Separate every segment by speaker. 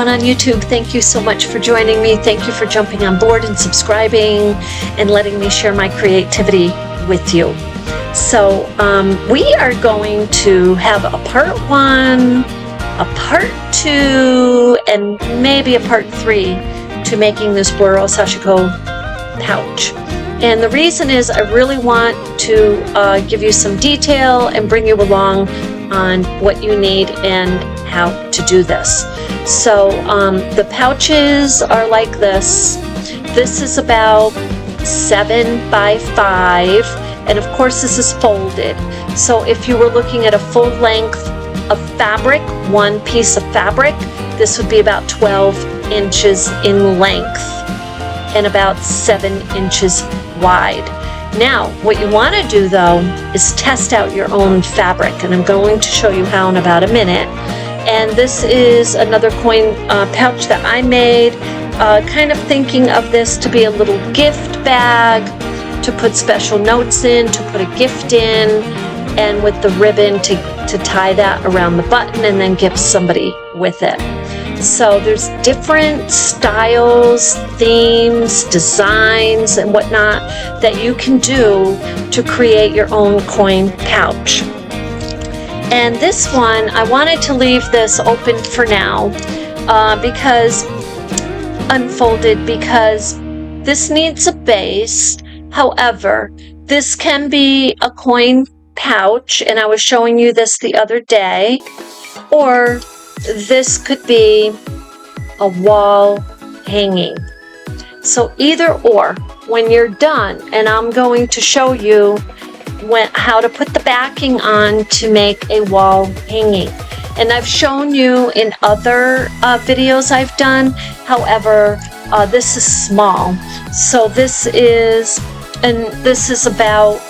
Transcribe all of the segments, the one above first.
Speaker 1: on YouTube, thank you so much for joining me. Thank you for jumping on board and subscribing and letting me share my creativity with you. So we are going to have a part 1, a part 2, and maybe a part 3 to making this Boro-Sashiko pouch. And the reason is I really want to give you some detail and bring you along on what you need and how to do this. So the pouches are like this. This is about 7 by 5, and of course this is folded. So if you were looking at a full length of fabric, one piece of fabric, this would be about 12 inches in length and about 7 inches wide. Now, what you want to do though is test out your own fabric, and I'm going to show you how in about a minute. And this is another coin pouch that I made, kind of thinking of this to be a little gift bag to put special notes in, to put a gift in, and with the ribbon to tie that around the button and then gift somebody with it. So there's different styles, themes, designs, and whatnot that you can do to create your own coin pouch. And this one, I wanted to leave this open for now, because unfolded, because this needs a base. However, this can be a coin pouch, and I was showing you this the other day, or this could be a wall hanging. So either or, when you're done, and I'm going to show you how to put the backing on to make a wall hanging. And I've shown you in other videos I've done. However, this is small. So this is about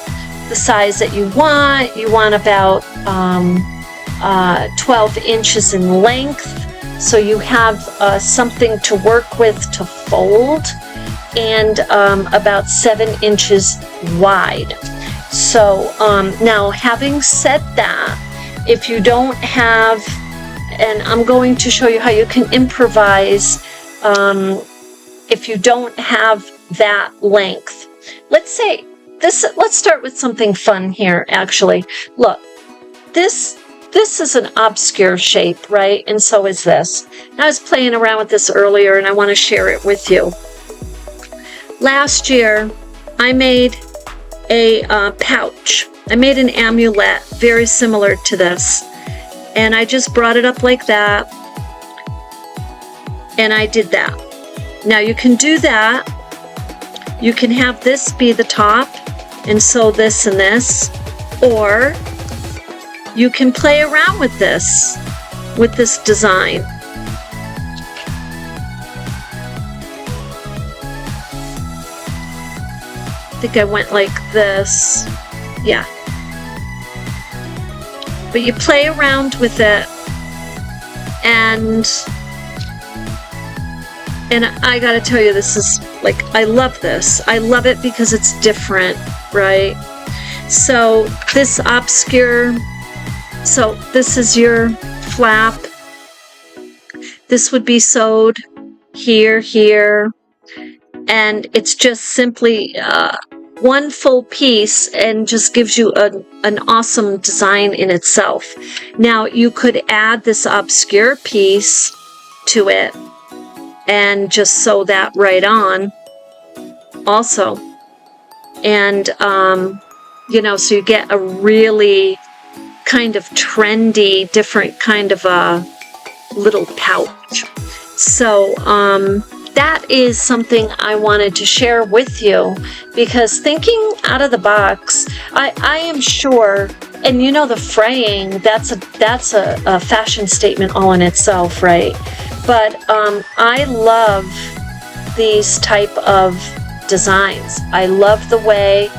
Speaker 1: the size that you want. You want about 12 inches in length, so you have something to work with to fold, and about 7 inches wide. So now, having said that, if you don't have, and I'm going to show you how you can improvise if you don't have that length. Let's say this, let's start with something fun here, actually. Look, this is an obscure shape, right? And so is this. And I was playing around with this earlier, and I want to share it with you. Last year, I made a pouch. I made an amulet very similar to this. And I just brought it up like that. And I did that. Now you can do that. You can have this be the top and sew this and this. Or you can play around with this design. I think I went like this. Yeah. But you play around with it, and I gotta tell you, this is like, I love this. I love it because it's different, right? So this obscure, so this is your flap. This would be sewed here, here, and it's just simply one full piece, and just gives you an awesome design in itself. Now you could add this obscure piece to it and just sew that right on also. And you know, so you get a really kind of trendy, different kind of a little pouch. So that is something I wanted to share with you, because thinking out of the box, I am sure, and you know, the fraying, that's a fashion statement all in itself, right? But I love these type of designs. I love the way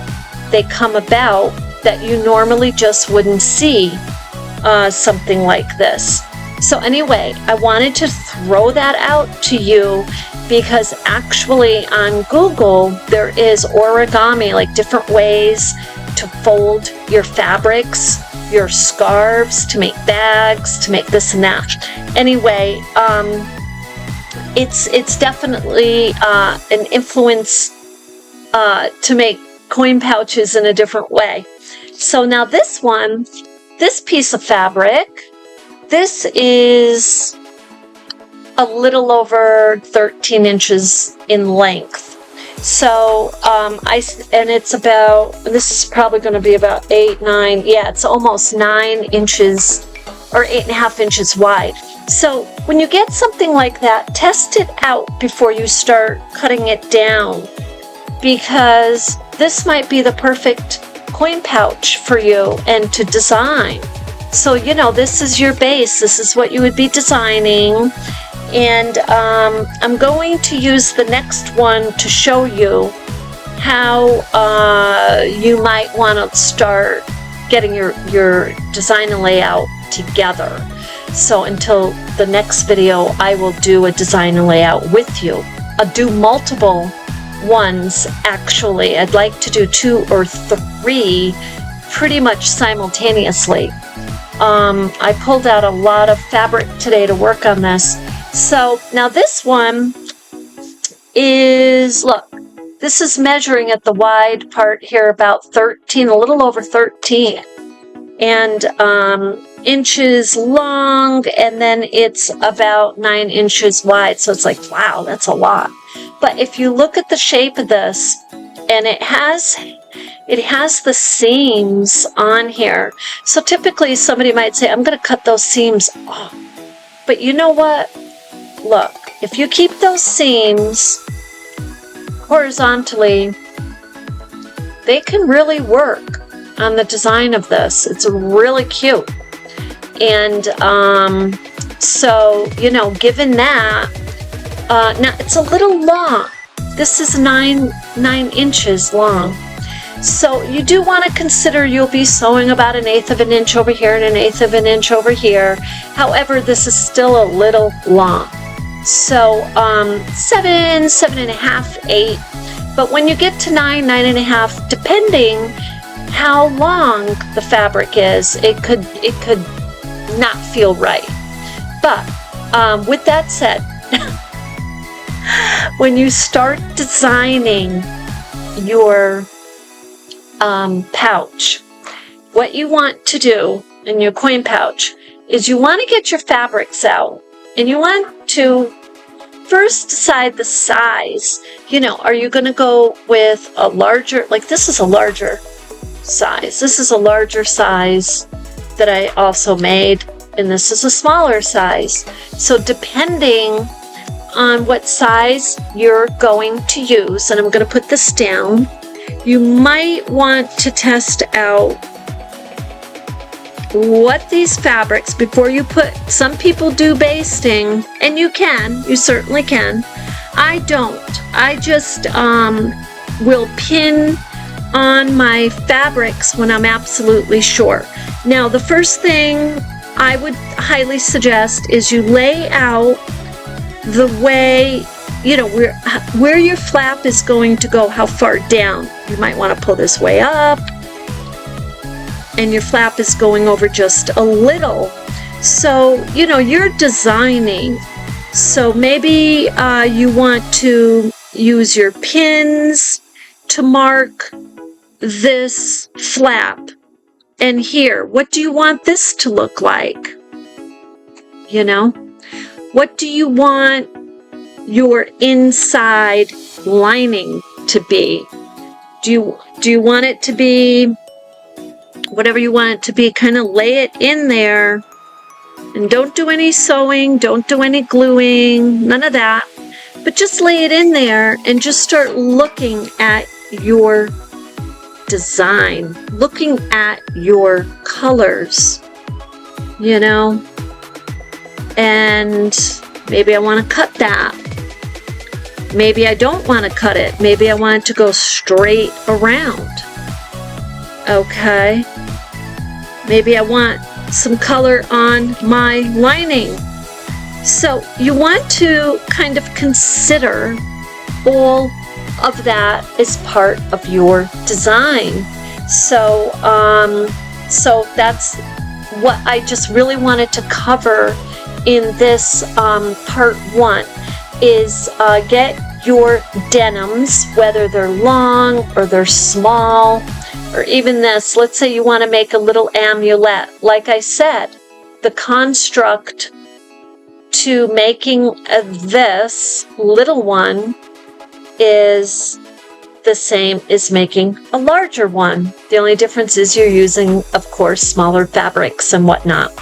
Speaker 1: they come about that you normally just wouldn't see something like this. So anyway, I wanted to throw that out to you, because actually on Google there is origami, like different ways to fold your fabrics, your scarves, to make bags, to make this and that. Anyway, it's definitely an influence to make coin pouches in a different way. So now this one, this piece of fabric, this is a little over 13 inches in length. So and it's about, this is probably going to be about 8, 9, yeah, it's almost 9 inches or 8.5 inches wide. So when you get something like that, test it out before you start cutting it down, because this might be the perfect coin pouch for you and to design. So, you know, this is your base. This is what you would be designing. And I'm going to use the next one to show you how you might want to start getting your design and layout together. So until the next video, I will do a design and layout with you. I'll do multiple ones, actually. I'd like to do 2 or 3 pretty much simultaneously. I pulled out a lot of fabric today to work on this. So now this one is, look, this is measuring at the wide part here about 13, a little over 13, and inches long, and then it's about 9 inches wide. So it's like, wow, that's a lot. But if you look at the shape of this, and it has the seams on here. So typically somebody might say, I'm going to cut those seams off. But you know what? Look, if you keep those seams horizontally, they can really work on the design of this. It's really cute. And so, you know, given that, now it's a little long. This is 9 inches long. So you do want to consider you'll be sewing about 1/8 of an inch over here and 1/8 of an inch over here. However, this is still a little long. So 7, 7.5, 8. But when you get to 9, 9.5, depending how long the fabric is, it could not feel right. But with that said, when you start designing your pouch, what you want to do in your coin pouch is you want to get your fabrics out, and you want to first decide the size. You know, are you going to go with a larger, like this is a larger size. This is a larger size that I also made, and this is a smaller size. So depending on what size you're going to use, and I'm going to put this down, you might want to test out what these fabrics, before you put, some people do basting, and you certainly can. I don't. I just will pin on my fabrics when I'm absolutely sure. Now, the first thing I would highly suggest is you lay out the way, you know, where your flap is going to go, how far down. You might want to pull this way up, and your flap is going over just a little. So, you know, you're designing. So maybe you want to use your pins to mark this flap. And here, what do you want this to look like? You know, what do you want your inside lining to be? Do you want it to be whatever you want it to be? Kind of lay it in there, and don't do any sewing, don't do any gluing, none of that, but just lay it in there and just start looking at your design, looking at your colors, you know, and maybe I want to cut that. Maybe I don't want to cut it. Maybe I want it to go straight around. Okay. Maybe I want some color on my lining. So you want to kind of consider all of that as part of your design. So, so that's what I just really wanted to cover in this part 1. is get your denims, whether they're long or they're small, or even this. Let's say you want to make a little amulet. Like I said, the construct to making this little one is the same as making a larger one. The only difference is you're using, of course, smaller fabrics and whatnot.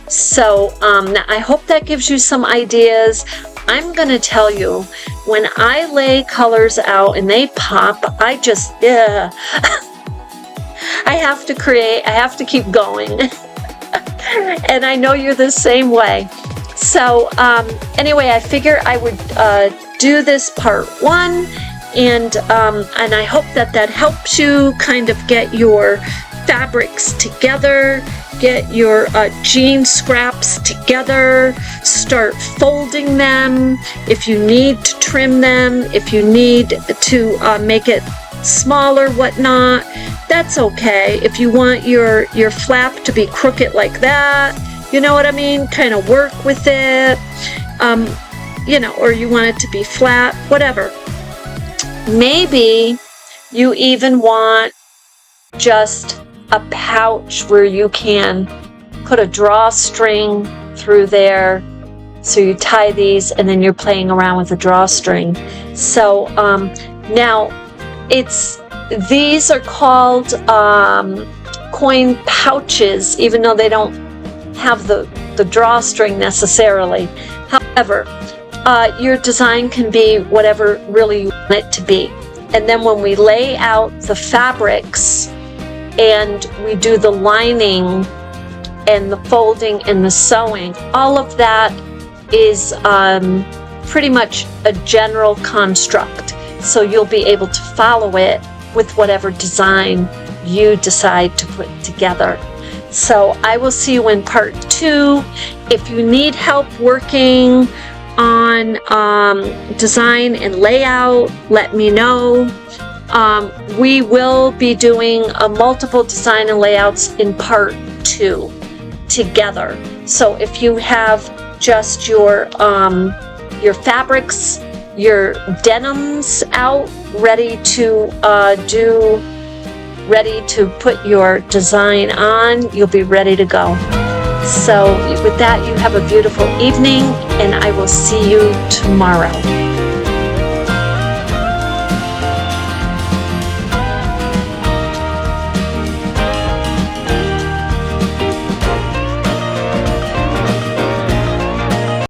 Speaker 1: So I hope that gives you some ideas. I'm going to tell you, when I lay colors out and they pop, I just, I have to create, I have to keep going. And I know you're the same way. So anyway, I figure I would do this part 1, and I hope that helps you kind of get your fabrics together, get your jean scraps together, start folding them. If you need to trim them, if you need to make it smaller, whatnot, that's okay. If you want your flap to be crooked like that, you know what I mean? Kind of work with it, you know, or you want it to be flat, whatever. Maybe you even want just a pouch where you can put a drawstring through there. So you tie these and then you're playing around with a drawstring. So now these are called coin pouches, even though they don't have the drawstring necessarily. However, your design can be whatever really you want it to be. And then when we lay out the fabrics and we do the lining and the folding and the sewing, all of that is pretty much a general construct. So you'll be able to follow it with whatever design you decide to put together. So I will see you in part 2. If you need help working on design and layout, let me know. We will be doing multiple design and layouts in part 2 together. So if you have just your fabrics, your denims out, ready to put your design on, you'll be ready to go. So with that, you have a beautiful evening, and I will see you tomorrow.